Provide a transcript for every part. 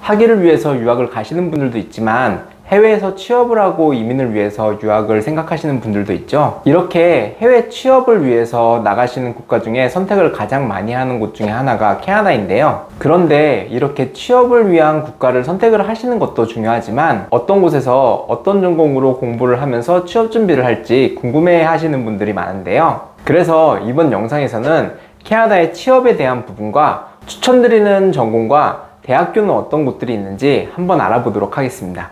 학위를 위해서 유학을 가시는 분들도 있지만 해외에서 취업을 하고 이민을 위해서 유학을 생각하시는 분들도 있죠. 이렇게 해외 취업을 위해서 나가시는 국가 중에 선택을 가장 많이 하는 곳 중에 하나가 캐나다인데요. 그런데 이렇게 취업을 위한 국가를 선택을 하시는 것도 중요하지만 어떤 곳에서 어떤 전공으로 공부를 하면서 취업 준비를 할지 궁금해 하시는 분들이 많은데요. 그래서 이번 영상에서는 캐나다의 취업에 대한 부분과 추천드리는 전공과 대학교는 어떤 곳들이 있는지 한번 알아보도록 하겠습니다.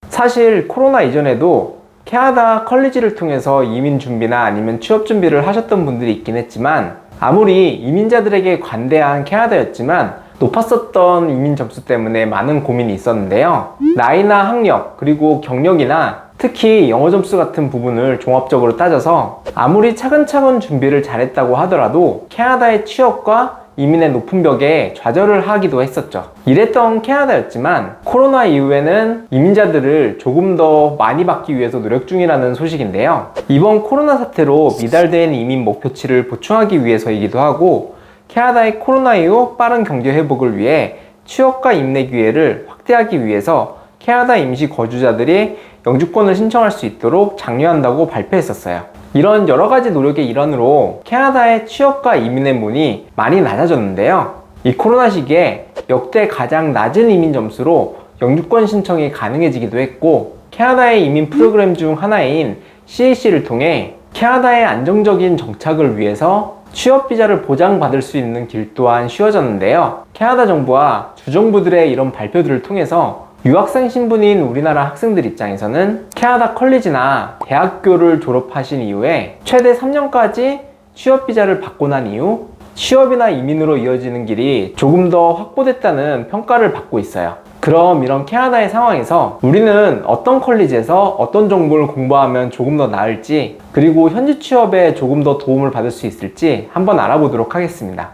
사실 코로나 이전에도 캐나다 컬리지를 통해서 이민 준비나 아니면 취업 준비를 하셨던 분들이 있긴 했지만 아무리 이민자들에게 관대한 캐나다였지만 높았었던 이민 점수 때문에 많은 고민이 있었는데요. 나이나 학력, 그리고 경력이나 특히 영어 점수 같은 부분을 종합적으로 따져서 아무리 차근차근 준비를 잘했다고 하더라도 캐나다의 취업과 이민의 높은 벽에 좌절을 하기도 했었죠. 이랬던 캐나다였지만 코로나 이후에는 이민자들을 조금 더 많이 받기 위해서 노력 중이라는 소식인데요. 이번 코로나 사태로 미달된 이민 목표치를 보충하기 위해서이기도 하고 캐나다의 코로나 이후 빠른 경제 회복을 위해 취업과 임대 기회를 확대하기 위해서 캐나다 임시 거주자들이 영주권을 신청할 수 있도록 장려한다고 발표했었어요. 이런 여러가지 노력의 일환으로 캐나다의 취업과 이민의 문이 많이 낮아졌는데요. 이 코로나 시기에 역대 가장 낮은 이민 점수로 영주권 신청이 가능해지기도 했고 캐나다의 이민 프로그램 중 하나인 CAC를 통해 캐나다의 안정적인 정착을 위해서 취업 비자를 보장받을 수 있는 길 또한 쉬워졌는데요. 캐나다 정부와 주정부들의 이런 발표들을 통해서 유학생 신분인 우리나라 학생들 입장에서는 캐나다 컬리지나 대학교를 졸업하신 이후에 최대 3년까지 취업 비자를 받고 난 이후 취업이나 이민으로 이어지는 길이 조금 더 확보됐다는 평가를 받고 있어요. 그럼 이런 캐나다의 상황에서 우리는 어떤 컬리지에서 어떤 정보를 공부하면 조금 더 나을지, 그리고 현지 취업에 조금 더 도움을 받을 수 있을지 한번 알아보도록 하겠습니다.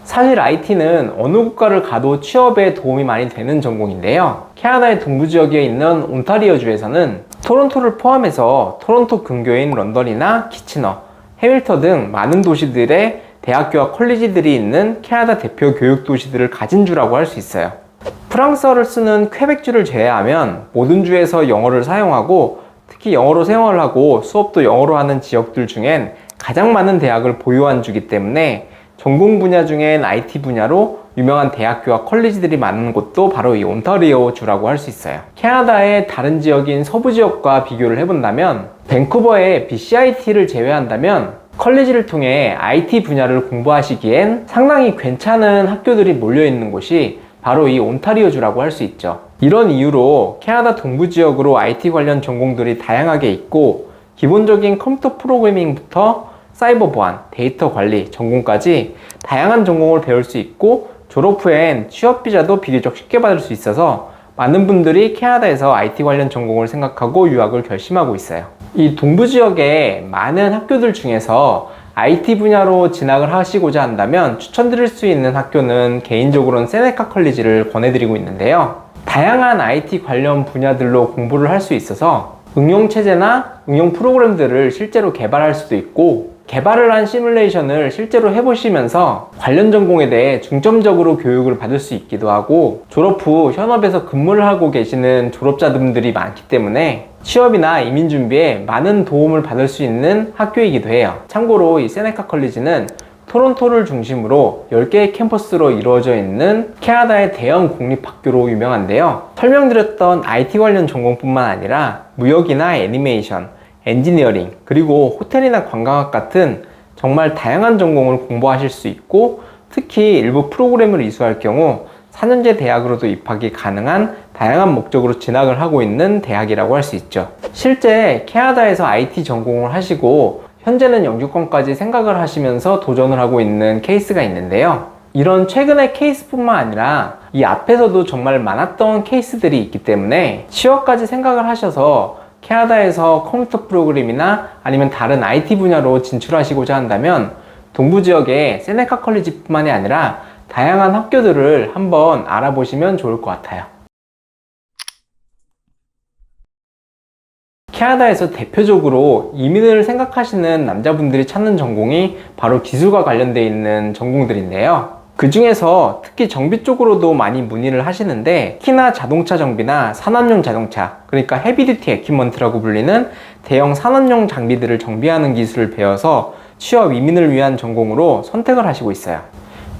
사실 IT는 어느 국가를 가도 취업에 도움이 많이 되는 전공인데요. 캐나다의 동부 지역에 있는 온타리오주에서는 토론토를 포함해서 토론토 근교인 런던이나 키치너, 해밀턴 등 많은 도시들의 대학교와 컬리지들이 있는 캐나다 대표 교육 도시들을 가진 주라고 할 수 있어요. 프랑스어를 쓰는 퀘벡주를 제외하면 모든 주에서 영어를 사용하고 특히 영어로 생활을 하고 수업도 영어로 하는 지역들 중엔 가장 많은 대학을 보유한 주기 때문에 전공 분야 중엔 IT 분야로 유명한 대학교와 컬리지들이 많은 곳도 바로 이 온타리오 주라고 할 수 있어요. 캐나다의 다른 지역인 서부 지역과 비교를 해본다면 밴쿠버의 BCIT를 제외한다면 컬리지를 통해 IT 분야를 공부하시기엔 상당히 괜찮은 학교들이 몰려있는 곳이 바로 이 온타리오 주라고 할 수 있죠. 이런 이유로 캐나다 동부 지역으로 IT 관련 전공들이 다양하게 있고 기본적인 컴퓨터 프로그래밍부터 사이버 보안, 데이터 관리, 전공까지 다양한 전공을 배울 수 있고 졸업 후엔 취업 비자도 비교적 쉽게 받을 수 있어서 많은 분들이 캐나다에서 IT 관련 전공을 생각하고 유학을 결심하고 있어요. 이 동부 지역의 많은 학교들 중에서 IT 분야로 진학을 하시고자 한다면 추천드릴 수 있는 학교는 개인적으로는 세네카 컬리지를 권해드리고 있는데요. 다양한 IT 관련 분야들로 공부를 할 수 있어서 응용 체제나 응용 프로그램들을 실제로 개발할 수도 있고 개발을 한 시뮬레이션을 실제로 해보시면서 관련 전공에 대해 중점적으로 교육을 받을 수 있기도 하고 졸업 후 현업에서 근무를 하고 계시는 졸업자분들이 많기 때문에 취업이나 이민 준비에 많은 도움을 받을 수 있는 학교이기도 해요. 참고로 이 세네카 컬리지는 토론토를 중심으로 10개의 캠퍼스로 이루어져 있는 캐나다의 대형 공립학교로 유명한데요. 설명드렸던 IT 관련 전공뿐만 아니라 무역이나 애니메이션, 엔지니어링, 그리고 호텔이나 관광학 같은 정말 다양한 전공을 공부하실 수 있고 특히 일부 프로그램을 이수할 경우 4년제 대학으로도 입학이 가능한 다양한 목적으로 진학을 하고 있는 대학이라고 할 수 있죠. 실제 캐나다에서 IT 전공을 하시고 현재는 영주권까지 생각을 하시면서 도전을 하고 있는 케이스가 있는데요. 이런 최근의 케이스뿐만 아니라 이 앞에서도 정말 많았던 케이스들이 있기 때문에 취업까지 생각을 하셔서 캐나다에서 컴퓨터 프로그램이나 아니면 다른 IT 분야로 진출하시고자 한다면 동부 지역의 세네카 컬리지뿐만이 아니라 다양한 학교들을 한번 알아보시면 좋을 것 같아요. 캐나다에서 대표적으로 이민을 생각하시는 남자분들이 찾는 전공이 바로 기술과 관련되어 있는 전공들인데요. 그 중에서 특히 정비 쪽으로도 많이 문의를 하시는데, 특히나 자동차 정비나 산업용 자동차, 그러니까 헤비듀티 에퀴먼트라고 불리는 대형 산업용 장비들을 정비하는 기술을 배워서 취업 이민을 위한 전공으로 선택을 하시고 있어요.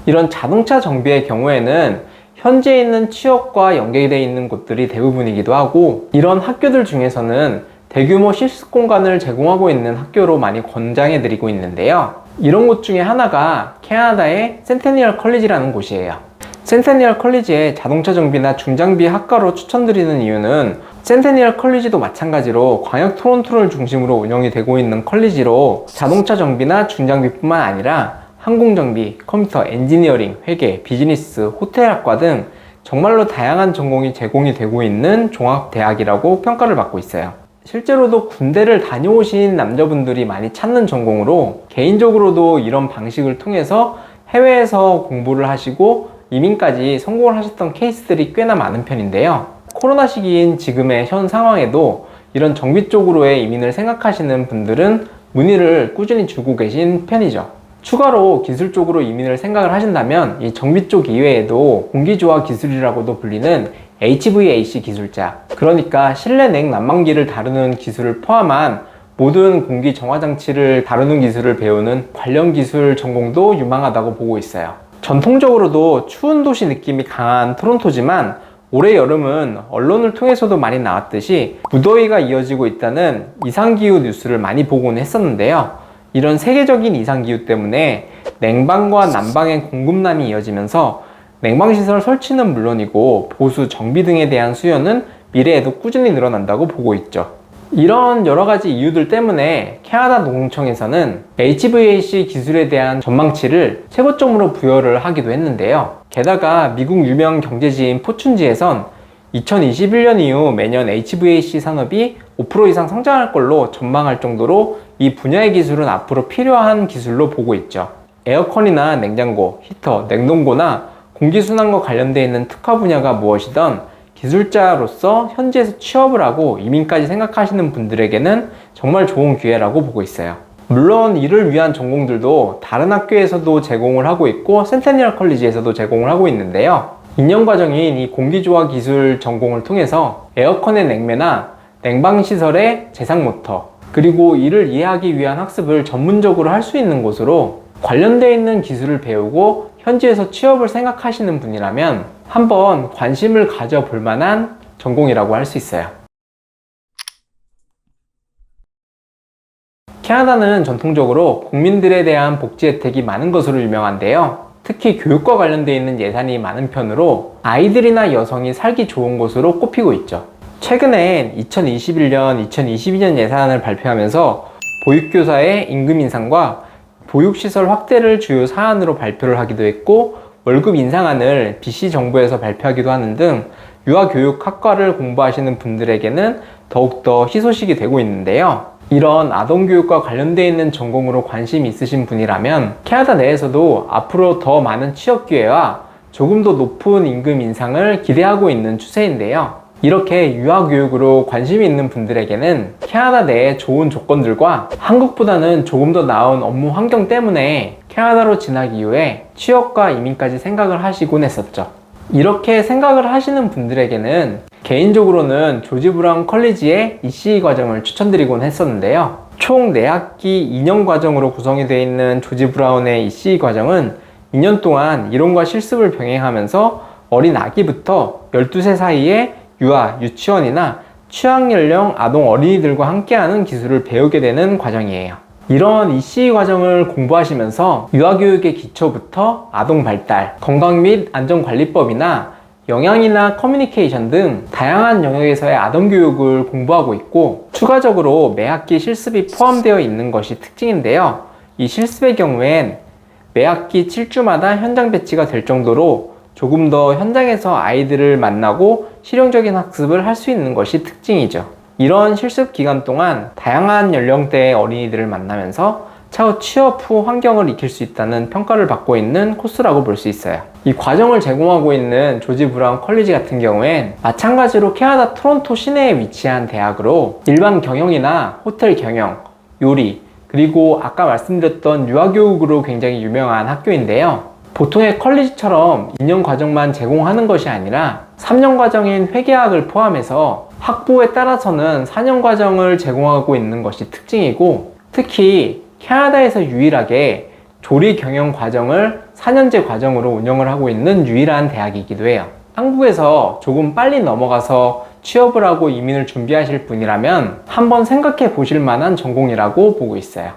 이런 자동차 정비의 경우에는 현재 있는 취업과 연계되어 있는 곳들이 대부분이기도 하고, 이런 학교들 중에서는 대규모 실습 공간을 제공하고 있는 학교로 많이 권장해 드리고 있는데요. 이런 곳 중에 하나가 캐나다의 센테니얼 컬리지라는 곳이에요. 센테니얼 컬리지의 자동차 정비나 중장비 학과로 추천드리는 이유는, 센테니얼 컬리지도 마찬가지로 광역 토론토를 중심으로 운영이 되고 있는 컬리지로 자동차 정비나 중장비뿐만 아니라 항공정비, 컴퓨터, 엔지니어링, 회계, 비즈니스, 호텔학과 등 정말로 다양한 전공이 제공이 되고 있는 종합대학이라고 평가를 받고 있어요. 실제로도 군대를 다녀오신 남자분들이 많이 찾는 전공으로, 개인적으로도 이런 방식을 통해서 해외에서 공부를 하시고 이민까지 성공을 하셨던 케이스들이 꽤나 많은 편인데요. 코로나 시기인 지금의 현 상황에도 이런 정비 쪽으로의 이민을 생각하시는 분들은 문의를 꾸준히 주고 계신 편이죠. 추가로 기술 쪽으로 이민을 생각을 하신다면 이 정비 쪽 이외에도 공기조화 기술이라고도 불리는 HVAC 기술자, 그러니까 실내 냉난방기를 다루는 기술을 포함한 모든 공기 정화 장치를 다루는 기술을 배우는 관련 기술 전공도 유망하다고 보고 있어요. 전통적으로도 추운 도시 느낌이 강한 토론토지만 올해 여름은 언론을 통해서도 많이 나왔듯이 무더위가 이어지고 있다는 이상기후 뉴스를 많이 보곤 했었는데요. 이런 세계적인 이상기후 때문에 냉방과 난방의 공급난이 이어지면서 냉방시설 설치는 물론이고 보수, 정비 등에 대한 수요는 미래에도 꾸준히 늘어난다고 보고 있죠. 이런 여러 가지 이유들 때문에 캐나다 노동청에서는 HVAC 기술에 대한 전망치를 최고점으로 부여를 하기도 했는데요. 게다가 미국 유명 경제지인 포춘지에선 2021년 이후 매년 HVAC 산업이 5% 이상 성장할 걸로 전망할 정도로 이 분야의 기술은 앞으로 필요한 기술로 보고 있죠. 에어컨이나 냉장고, 히터, 냉동고나 공기순환과 관련되어 있는 특화 분야가 무엇이든 기술자로서 현지에서 취업을 하고 이민까지 생각하시는 분들에게는 정말 좋은 기회라고 보고 있어요. 물론 이를 위한 전공들도 다른 학교에서도 제공을 하고 있고 센테니얼 컬리지에서도 제공을 하고 있는데요. 2년 과정인 이 공기조화 기술 전공을 통해서 에어컨의 냉매나 냉방시설의 제상모터, 그리고 이를 이해하기 위한 학습을 전문적으로 할 수 있는 곳으로 관련되어 있는 기술을 배우고 현지에서 취업을 생각하시는 분이라면 한번 관심을 가져볼 만한 전공이라고 할 수 있어요. 캐나다는 전통적으로 국민들에 대한 복지 혜택이 많은 것으로 유명한데요. 특히 교육과 관련되어 있는 예산이 많은 편으로 아이들이나 여성이 살기 좋은 곳으로 꼽히고 있죠. 최근엔 2021년, 2022년 예산안을 발표하면서 보육교사의 임금 인상과 보육시설 확대를 주요 사안으로 발표를 하기도 했고, 월급 인상안을 BC 정부에서 발표하기도 하는 등 유아교육학과를 공부하시는 분들에게는 더욱더 희소식이 되고 있는데요. 이런 아동교육과 관련되어 있는 전공으로 관심이 있으신 분이라면 캐나다 내에서도 앞으로 더 많은 취업 기회와 조금 더 높은 임금 인상을 기대하고 있는 추세인데요. 이렇게 유아교육으로 관심이 있는 분들에게는 캐나다 내의 좋은 조건들과 한국보다는 조금 더 나은 업무 환경 때문에 캐나다로 진학 이후에 취업과 이민까지 생각을 하시곤 했었죠. 이렇게 생각을 하시는 분들에게는 개인적으로는 조지 브라운 컬리지의 ECE 과정을 추천드리곤 했었는데요. 총 4학기 2년 과정으로 구성이 되어 있는 조지 브라운의 ECE 과정은 2년 동안 이론과 실습을 병행하면서 어린 아기부터 12세 사이에 유아, 유치원이나 취학연령 아동 어린이들과 함께하는 기술을 배우게 되는 과정이에요. 이런 ECE 과정을 공부하시면서 유아교육의 기초부터 아동 발달, 건강 및 안전관리법이나 영양이나 커뮤니케이션 등 다양한 영역에서의 아동교육을 공부하고 있고, 추가적으로 매 학기 실습이 포함되어 있는 것이 특징인데요. 이 실습의 경우엔 매 학기 7주마다 현장 배치가 될 정도로 조금 더 현장에서 아이들을 만나고 실용적인 학습을 할 수 있는 것이 특징이죠. 이런 실습 기간 동안 다양한 연령대의 어린이들을 만나면서 차후 취업 후 환경을 익힐 수 있다는 평가를 받고 있는 코스라고 볼 수 있어요. 이 과정을 제공하고 있는 조지 브라운 컬리지 같은 경우엔 마찬가지로 캐나다 토론토 시내에 위치한 대학으로 일반 경영이나 호텔 경영, 요리, 그리고 아까 말씀드렸던 유아교육으로 굉장히 유명한 학교인데요. 보통의 컬리지처럼 2년 과정만 제공하는 것이 아니라 3년 과정인 회계학을 포함해서 학부에 따라서는 4년 과정을 제공하고 있는 것이 특징이고, 특히 캐나다에서 유일하게 조리 경영 과정을 4년제 과정으로 운영을 하고 있는 유일한 대학이기도 해요. 한국에서 조금 빨리 넘어가서 취업을 하고 이민을 준비하실 분이라면 한번 생각해 보실 만한 전공이라고 보고 있어요.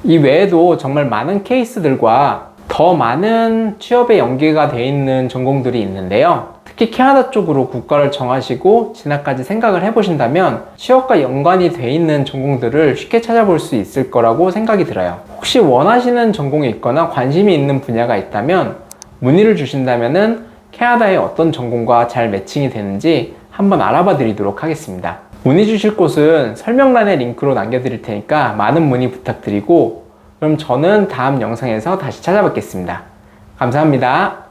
이 외에도 정말 많은 케이스들과 더 많은 취업에 연계가 되어 있는 전공들이 있는데요. 특히 캐나다 쪽으로 국가를 정하시고 진학까지 생각을 해보신다면 취업과 연관이 되어 있는 전공들을 쉽게 찾아볼 수 있을 거라고 생각이 들어요. 혹시 원하시는 전공이 있거나 관심이 있는 분야가 있다면 문의를 주신다면 캐나다의 어떤 전공과 잘 매칭이 되는지 한번 알아봐 드리도록 하겠습니다. 문의 주실 곳은 설명란에 링크로 남겨드릴 테니까 많은 문의 부탁드리고, 그럼 저는 다음 영상에서 다시 찾아뵙겠습니다. 감사합니다.